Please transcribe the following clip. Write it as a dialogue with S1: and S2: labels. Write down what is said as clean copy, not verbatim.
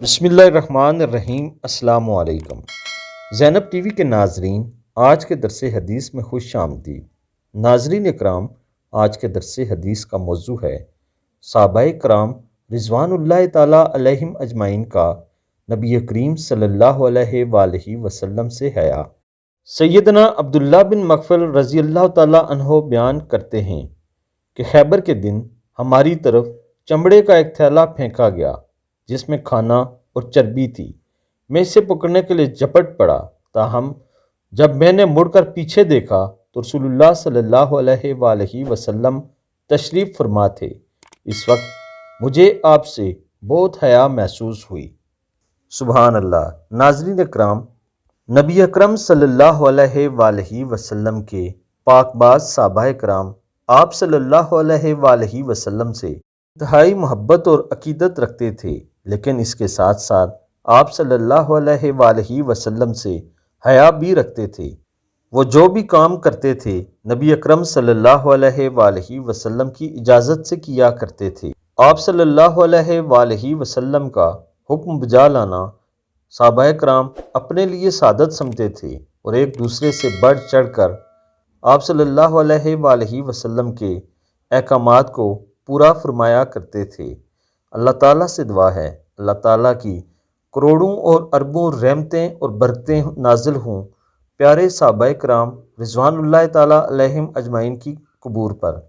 S1: بسم اللہ الرحمن الرحیم۔ السلام علیکم زینب ٹی وی کے ناظرین، آج کے درس حدیث میں خوش آمدید۔ ناظرین اکرام، آج کے درس حدیث کا موضوع ہے صحابہ کرام رضوان اللہ تعالیٰ علیہم اجمعین کا نبی کریم صلی اللہ علیہ وآلہ وسلم سے حیا۔ سیدنا عبداللہ بن مغفل رضی اللہ تعالیٰ عنہ بیان کرتے ہیں کہ خیبر کے دن ہماری طرف چمڑے کا ایک تھیلا پھینکا گیا جس میں کھانا اور چربی تھی۔ میں اسے پکڑنے کے لیے جھپٹ پڑا، تاہم جب میں نے مڑ کر پیچھے دیکھا تو رسول اللہ صلی اللہ علیہ وآلہ وسلم تشریف فرما تھے۔ اس وقت مجھے آپ سے بہت حیا محسوس ہوئی۔ سبحان اللہ۔ ناظرین اکرام، نبی اکرم صلی اللہ علیہ وآلہ وسلم کے پاک باز صحابہ کرام آپ صلی اللہ علیہ وآلہ وسلم سے انتہائی محبت اور عقیدت رکھتے تھے، لیکن اس کے ساتھ ساتھ آپ صلی اللہ علیہ وآلہ وسلم سے حیا بھی رکھتے تھے۔ وہ جو بھی کام کرتے تھے نبی اکرم صلی اللہ علیہ وآلہ وسلم کی اجازت سے کیا کرتے تھے۔ آپ صلی اللہ علیہ وآلہ وسلم کا حکم بجا لانا صحابہ کرام اپنے لیے سعادت سمجھتے تھے اور ایک دوسرے سے بڑھ چڑھ کر آپ صلی اللہ علیہ وآلہ وسلم کے احکامات کو پورا فرمایا کرتے تھے۔ اللہ تعالیٰ سے دعا ہے اللہ تعالیٰ کی کروڑوں اور اربوں رحمتیں اور برکتیں نازل ہوں پیارے صحابہ کرام رضوان اللہ تعالیٰ علیہم اجمعین کی قبور پر۔